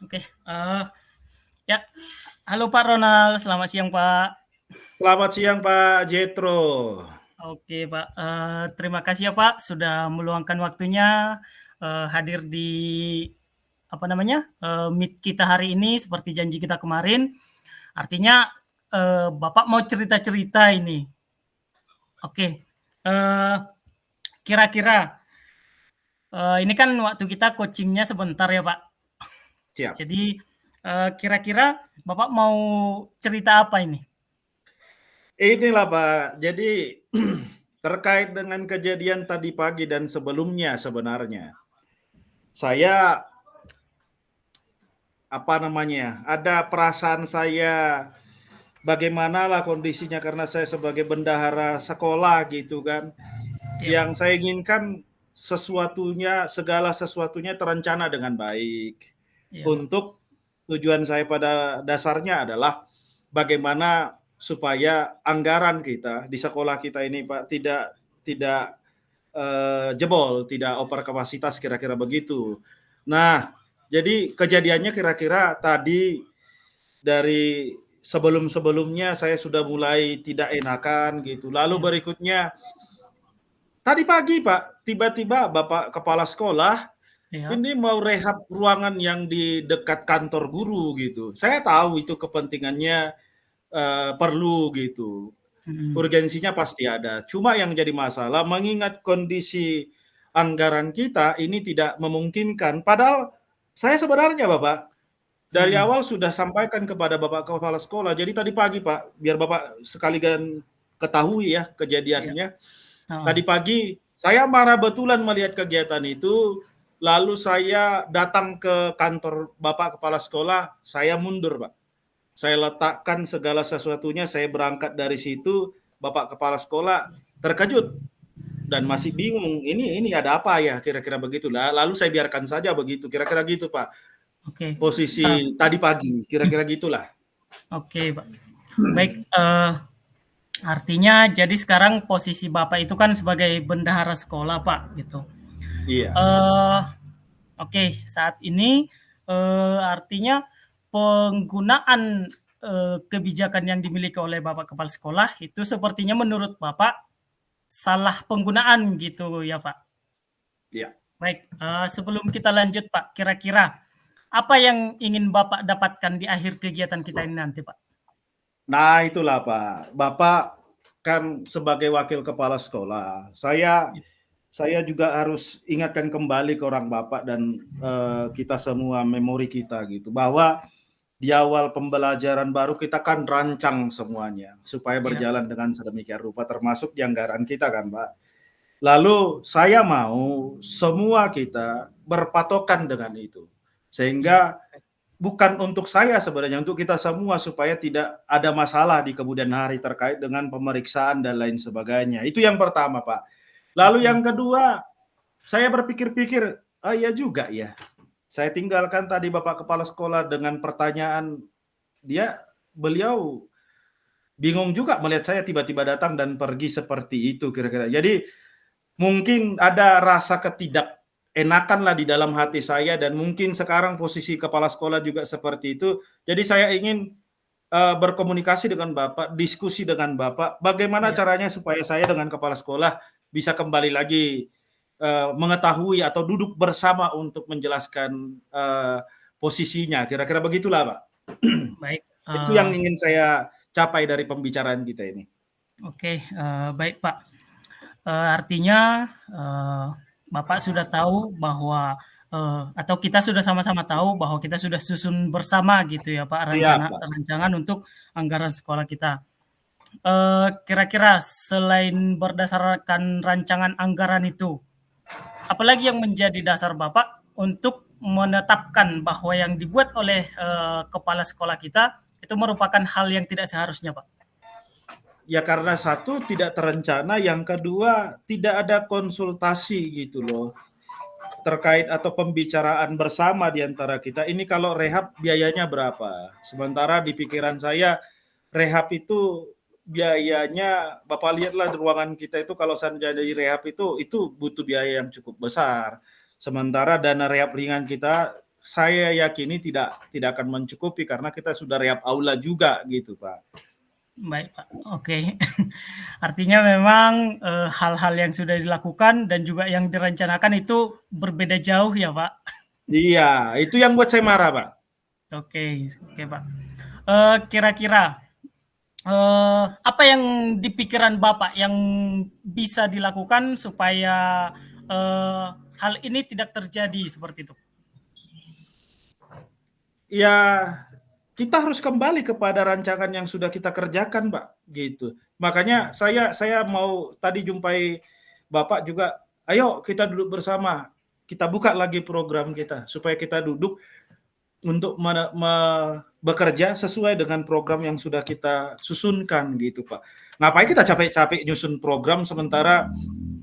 Oke, ya. Halo Pak Ronald, selamat siang Pak. Selamat siang Pak Jetro. Oke Pak, terima kasih ya Pak sudah meluangkan waktunya, hadir di apa namanya, meet kita hari ini seperti janji kita kemarin. Artinya, Bapak mau cerita-cerita ini. Oke, kira-kira, ini kan waktu kita coaching-nya sebentar ya Pak. Siap. Jadi, kira-kira Bapak mau cerita apa ini? Inilah Pak, jadi terkait dengan kejadian tadi pagi dan sebelumnya sebenarnya, saya ada perasaan saya bagaimanalah kondisinya karena saya sebagai bendahara sekolah gitu kan. Iya Pak. Yang saya inginkan segala sesuatunya terencana dengan baik. Iya Pak. Untuk tujuan saya pada dasarnya adalah bagaimana supaya anggaran kita di sekolah kita ini Pak tidak tidak jebol, tidak over kapasitas kira-kira begitu. Nah, jadi kejadiannya kira-kira tadi dari sebelum-sebelumnya saya sudah mulai tidak enakan gitu. Lalu Iya. berikutnya tadi pagi Pak, tiba-tiba Bapak kepala sekolah Iya. ini mau rehab ruangan yang di dekat kantor guru gitu. Saya tahu itu kepentingannya perlu gitu. Mhm. Urgensinya pasti ada. Cuma yang jadi masalah mengingat kondisi anggaran kita ini tidak memungkinkan. Padahal saya sebenarnya Bapak dari Mhm. awal sudah sampaikan kepada Bapak kepala sekolah. Jadi tadi pagi Pak, biar Bapak sekalian ketahui ya Iya. kejadiannya. Heeh. Tadi pagi saya marah betulan melihat kegiatan itu, lalu saya datang ke kantor Bapak kepala sekolah, saya mundur, Pak. Saya letakkan segala sesuatunya, saya berangkat dari situ, Bapak kepala sekolah terkejut dan masih bingung, ini ada apa ya, kira-kira begitulah. Lalu saya biarkan saja begitu, kira-kira gitu, Pak. Oke. Posisi tadi pagi, kira-kira gitulah. Oke, Pak. Baik, artinya jadi sekarang posisi Bapak itu kan sebagai bendahara sekolah, Pak, gitu. Iya, Eee, oke, saat ini, artinya penggunaan, kebijakan yang dimiliki oleh Bapak kepala sekolah itu sepertinya menurut Bapak salah penggunaan gitu ya, Pak? iya. Baik, sebelum kita lanjut, Pak, kira-kira apa yang ingin Bapak dapatkan di akhir kegiatan kita ini nanti, Pak? Nah, itulah Pak. Bapak kan sebagai wakil kepala sekolah, saya juga harus ingatkan kembali ke orang Bapak dan kita semua memori kita gitu bahwa di awal pembelajaran baru kita kan rancang semuanya supaya Iya. berjalan dengan sedemikian rupa termasuk di anggaran kita kan Pak. Lalu saya mau semua kita berpatokan dengan itu. Iya. Sehingga bukan untuk saya sebenarnya, untuk kita semua supaya tidak ada masalah di kemudian hari terkait dengan pemeriksaan dan lain sebagainya. Itu yang pertama, Pak. Lalu Oke. yang kedua, saya berpikir-pikir, oh iya juga ya. Saya tinggalkan tadi Bapak Kepala Sekolah dengan pertanyaan, beliau bingung juga melihat saya tiba-tiba datang dan pergi seperti itu kira-kira. Jadi mungkin ada rasa ketidakenakan lah di dalam hati saya dan mungkin sekarang posisi kepala sekolah juga seperti itu. Jadi saya ingin berkomunikasi dengan Bapak, diskusi dengan Bapak, bagaimana Iya. caranya supaya saya dengan kepala sekolah bisa kembali lagi mengetahui atau duduk bersama untuk menjelaskan posisinya. Kira-kira begitulah, Pak. Baik, Itu yang ingin saya capai dari pembicaraan kita ini. oke, baik, Pak. Artinya, Bapak sudah tahu bahwa, atau kita sudah sama-sama tahu bahwa kita sudah susun bersama gitu ya, Pak, Siap, Pak. rancangan untuk anggaran sekolah kita. Kira-kira selain berdasarkan rancangan anggaran itu, apalagi yang menjadi dasar Bapak untuk menetapkan bahwa yang dibuat oleh, kepala sekolah kita itu merupakan hal yang tidak seharusnya, Pak? Ya karena satu tidak terencana, yang kedua tidak ada konsultasi gitu loh terkait atau pembicaraan bersama di antara kita. Ini kalau rehab biayanya berapa? Sementara di pikiran saya rehab itu biayanya Bapak lihatlah di ruangan kita itu kalau seandainya rehab itu butuh biaya yang cukup besar. Sementara dana rehab ringan kita saya yakini tidak akan mencukupi karena kita sudah rehab aula juga gitu, Pak. Baik, Pak. Oke. Artinya memang, hal-hal yang sudah dilakukan dan juga yang direncanakan itu berbeda jauh ya, Pak? Iya, itu yang buat saya marah, Pak. Oke oke, Pak. Kira-kira, apa yang di pikiran Bapak yang bisa dilakukan supaya, hal ini tidak terjadi seperti itu? Ya, kita harus kembali kepada rancangan yang sudah kita kerjakan, Pak, gitu. Makanya saya mau tadi jumpai Bapak juga, ayo kita duduk bersama, kita buka lagi program kita supaya kita duduk untuk bekerja sesuai dengan program yang sudah kita susunkan gitu, Pak. Ngapain kita capek-capek nyusun program sementara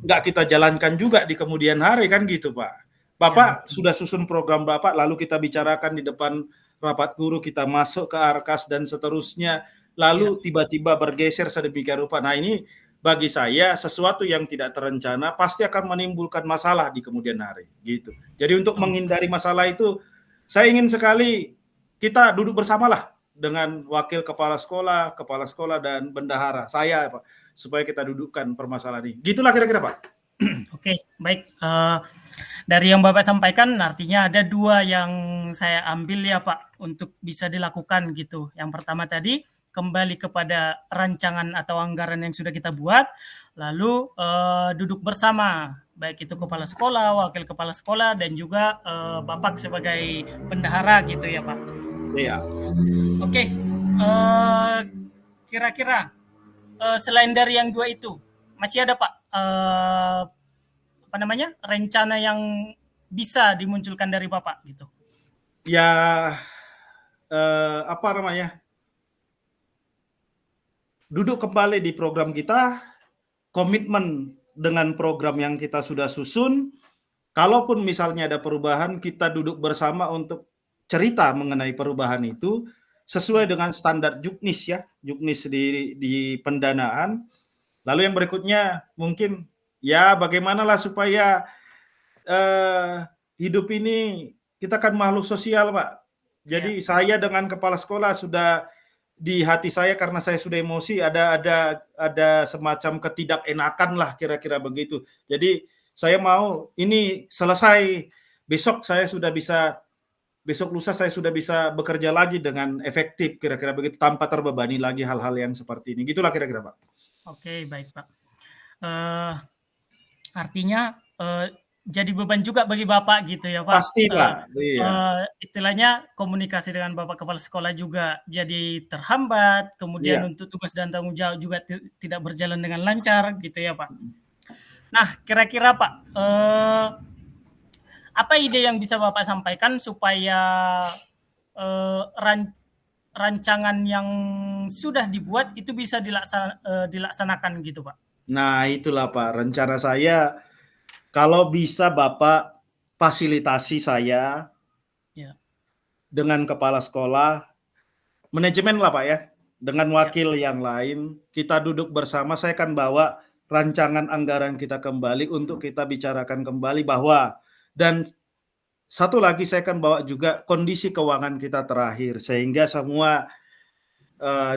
nggak kita jalankan juga di kemudian hari kan gitu, Pak. Bapak sudah susun program Bapak, lalu kita bicarakan di depan rapat guru, kita masuk ke Arkas dan seterusnya, lalu tiba-tiba bergeser sedemikian rupa. Nah ini bagi saya sesuatu yang tidak terencana pasti akan menimbulkan masalah di kemudian hari gitu. Jadi untuk menghindari masalah itu, saya ingin sekali kita duduk bersamalah dengan wakil kepala sekolah dan bendahara saya, Pak, supaya kita dudukkan permasalahan ini. Gitulah kira-kira, Pak. Oke, baik. Dari yang Bapak sampaikan artinya ada 2 yang saya ambil ya, Pak, untuk bisa dilakukan gitu. Yang pertama tadi, kembali kepada rancangan atau anggaran yang sudah kita buat, lalu, duduk bersama, baik itu kepala sekolah, wakil kepala sekolah, dan juga, Bapak sebagai bendahara gitu ya, Pak? Iya. Oke, kira-kira, selain dari yang 2 itu, masih ada, Pak, rencana yang bisa dimunculkan dari Bapak gitu? Ya, duduk kembali di program kita, komitmen dengan program yang kita sudah susun, kalaupun misalnya ada perubahan, kita duduk bersama untuk cerita mengenai perubahan itu, sesuai dengan standar Juknis ya, Juknis di pendanaan. Lalu yang berikutnya mungkin ya bagaimanalah supaya hidup ini, kita kan makhluk sosial, Pak. Jadi saya dengan kepala sekolah sudah di hati saya karena saya sudah emosi ada semacam ketidakenakan lah kira-kira begitu. Jadi saya mau ini selesai besok lusa saya sudah bisa bekerja lagi dengan efektif kira-kira begitu tanpa terbebani lagi hal-hal yang seperti ini. Gitulah kira-kira, Pak. Oke, baik, Pak. Artinya, jadi beban juga bagi Bapak gitu ya, Pak? Pasti, Pak. Iya. Istilahnya komunikasi dengan Bapak kepala sekolah juga jadi terhambat, kemudian Iya. untuk tugas dan tanggung jawab juga tidak berjalan dengan lancar gitu ya, Pak? Nah, kira-kira, Pak, apa ide yang bisa Bapak sampaikan supaya, rancangan yang sudah dibuat itu bisa dilaksanakan gitu, Pak? Nah, itulah, Pak, rencana saya kalau bisa Bapak fasilitasi saya dengan kepala sekolah, manajemen lah, Pak, ya, dengan wakil yang lain, kita duduk bersama, saya akan bawa rancangan anggaran kita kembali untuk kita bicarakan kembali bahwa dan satu lagi saya akan bawa juga kondisi keuangan kita terakhir, sehingga semua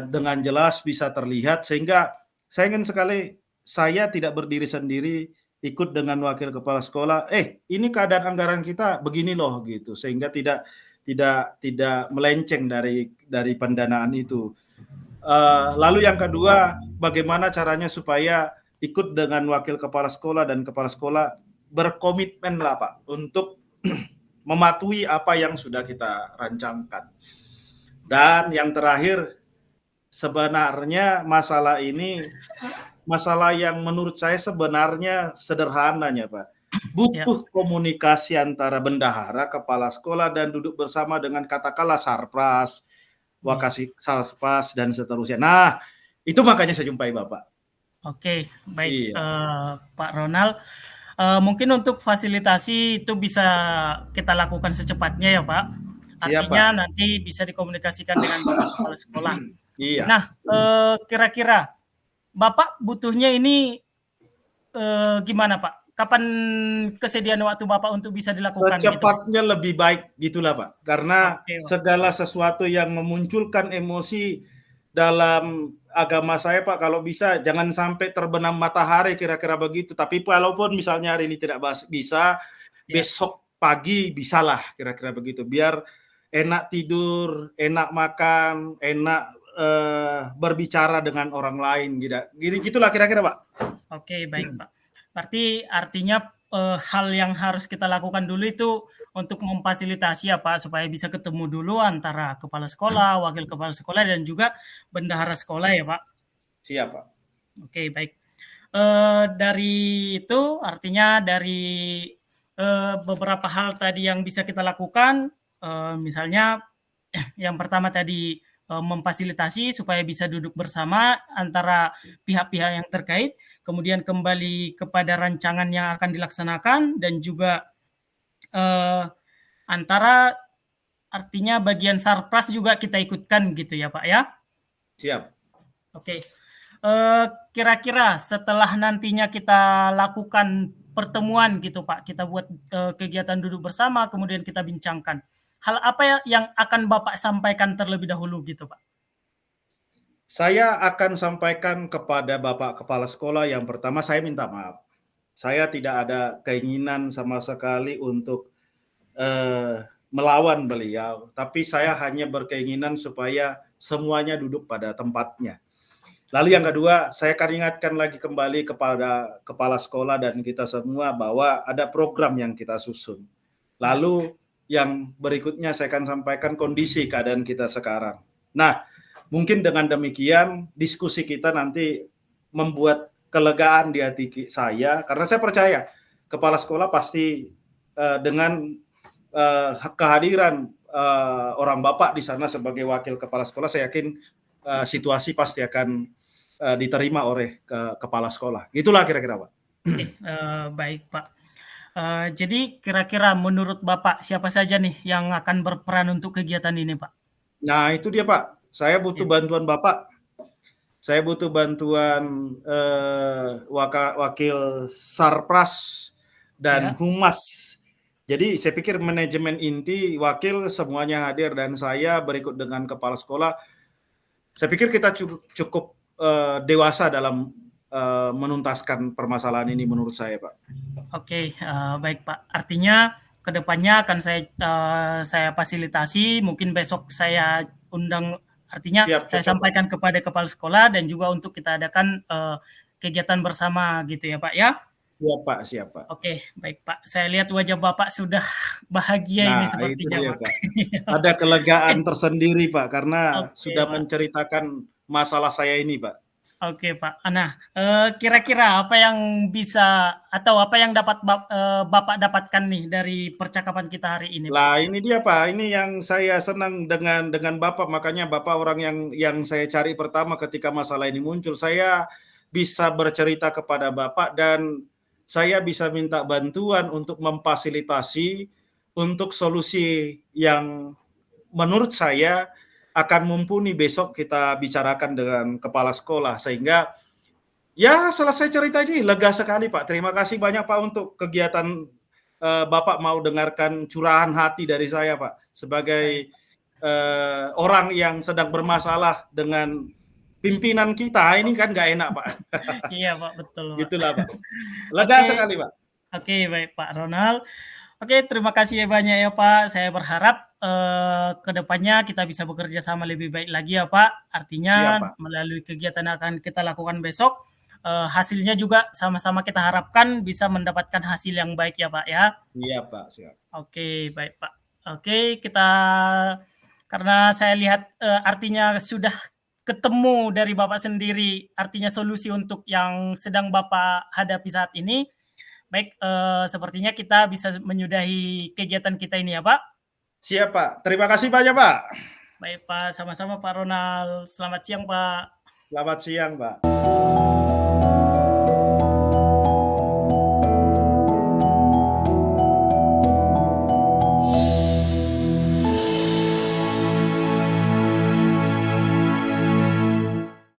dengan jelas bisa terlihat, sehingga saya ingin sekali saya tidak berdiri sendiri, ikut dengan wakil kepala sekolah, ini keadaan anggaran kita begini loh gitu, sehingga tidak melenceng dari pendanaan itu. Lalu yang kedua, bagaimana caranya supaya ikut dengan wakil kepala sekolah dan kepala sekolah berkomitmen lah, Pak, untuk mematuhi apa yang sudah kita rancangkan. Dan yang terakhir, sebenarnya masalah ini masalah yang menurut saya sebenarnya sederhananya, Pak. Butuh komunikasi antara bendahara, kepala sekolah, dan duduk bersama dengan katakanlah sarpras, wakasih sarpras, dan seterusnya. Nah, itu makanya saya jumpai Bapak. Oke, baik, Pak Ronald. Mungkin untuk fasilitasi itu bisa kita lakukan secepatnya ya, Pak. Artinya nanti bisa dikomunikasikan dengan Bapak kepala sekolah. Iya. Nah, kira-kira Bapak butuhnya ini gimana, Pak? kapan kesediaan waktu Bapak untuk bisa dilakukan gitu? Secepatnya lebih baik gitulah Pak, karena Oke, Pak. segala sesuatu yang memunculkan emosi dalam agama saya Pak, kalau bisa jangan sampai terbenam matahari kira-kira begitu. Tapi walaupun misalnya hari ini tidak bisa, Ya. besok pagi bisalah kira-kira begitu. Biar enak tidur, enak makan, enak berbicara dengan orang lain gitu. Gitulah kira-kira Pak. Oke, baik, Pak. Berarti artinya, hal yang harus kita lakukan dulu itu untuk memfasilitasi ya, Pak, supaya bisa ketemu dulu antara kepala sekolah, wakil kepala sekolah, dan juga bendahara sekolah ya, Pak? Siap Pak. Oke, baik. Dari itu artinya dari, beberapa hal tadi yang bisa kita lakukan, misalnya yang pertama tadi, memfasilitasi supaya bisa duduk bersama antara pihak-pihak yang terkait, kemudian kembali kepada rancangan yang akan dilaksanakan dan juga, antara artinya bagian sarpras juga kita ikutkan gitu ya, Pak, ya? Siap. Oke, kira-kira setelah nantinya kita lakukan pertemuan gitu, Pak, kita buat, kegiatan duduk bersama kemudian kita bincangkan. Hal apa ya yang akan Bapak sampaikan terlebih dahulu gitu, Pak? Saya akan sampaikan kepada Bapak Kepala Sekolah yang pertama saya minta maaf. Saya tidak ada keinginan sama sekali untuk melawan beliau, tapi saya hanya berkeinginan supaya semuanya duduk pada tempatnya. Lalu yang kedua, saya akan ingatkan lagi kembali kepada kepala sekolah dan kita semua bahwa ada program yang kita susun. Lalu yang berikutnya saya akan sampaikan kondisi keadaan kita sekarang. Nah, mungkin dengan demikian diskusi kita nanti membuat kelegaan di hati saya, karena saya percaya kepala sekolah pasti dengan kehadiran orang Bapak di sana sebagai wakil kepala sekolah, saya yakin situasi pasti akan diterima oleh kepala sekolah. Itulah kira-kira Pak. Oke, baik, Pak. Jadi kira-kira menurut Bapak siapa saja nih yang akan berperan untuk kegiatan ini, Pak? Nah itu dia Pak, saya butuh Ya. bantuan Bapak. Saya butuh bantuan wakil Sarpras dan Ya. Humas. Jadi saya pikir manajemen inti, wakil semuanya hadir dan saya berikut dengan kepala sekolah. Saya pikir kita cukup dewasa dalam menuntaskan permasalahan ini menurut saya, Pak. Oke, baik, Pak. Artinya ke depannya akan saya fasilitasi, mungkin besok saya undang, artinya Siap, saya cocok, Pak. sampaikan kepada kepala sekolah dan juga untuk kita adakan, kegiatan bersama gitu ya, Pak, ya? Siap, Pak, siap, Pak. Oke, baik, Pak. Saya lihat wajah Bapak sudah bahagia ini Nah, itu sepertinya, dia, Pak. Pak. Ada kelegaan tersendiri, Pak, karena Oke, sudah Pak. menceritakan masalah saya ini, Pak. Oke, Pak. Nah, kira-kira apa yang bisa atau apa yang dapat Bapak dapatkan nih dari percakapan kita hari ini, Pak? Lah ini dia Pak, ini yang saya senang dengan Bapak, makanya Bapak orang yang saya cari pertama ketika masalah ini muncul. Saya bisa bercerita kepada Bapak dan saya bisa minta bantuan untuk memfasilitasi untuk solusi yang menurut saya akan mumpuni besok kita bicarakan dengan kepala sekolah sehingga ya selesai cerita ini lega sekali Pak. Terima kasih banyak Pak untuk kegiatan Bapak mau dengarkan curahan hati dari saya Pak sebagai orang yang sedang bermasalah dengan pimpinan kita ini kan nggak enak Pak. Iya, Pak, betul, Pak. Gitulah Pak. Lega Oke, sekali Pak. oke, baik, Pak Ronald. Oke, terima kasih banyak ya, Pak. Saya berharap, ke depannya kita bisa bekerja sama lebih baik lagi ya, Pak. Siap Artinya Pak. melalui kegiatan yang akan kita lakukan besok, hasilnya juga sama-sama kita harapkan bisa mendapatkan hasil yang baik ya, Pak, ya. Iya Pak, siap. Oke, baik, Pak. Oke, karena saya lihat, artinya sudah ketemu dari Bapak sendiri, artinya solusi untuk yang sedang Bapak hadapi saat ini. Baik, sepertinya kita bisa menyudahi kegiatan kita ini ya, Pak. Siap Pak. Terima kasih banyak Pak. Baik, Pak, sama-sama Pak Ronald. Selamat siang, Pak. Selamat siang Pak.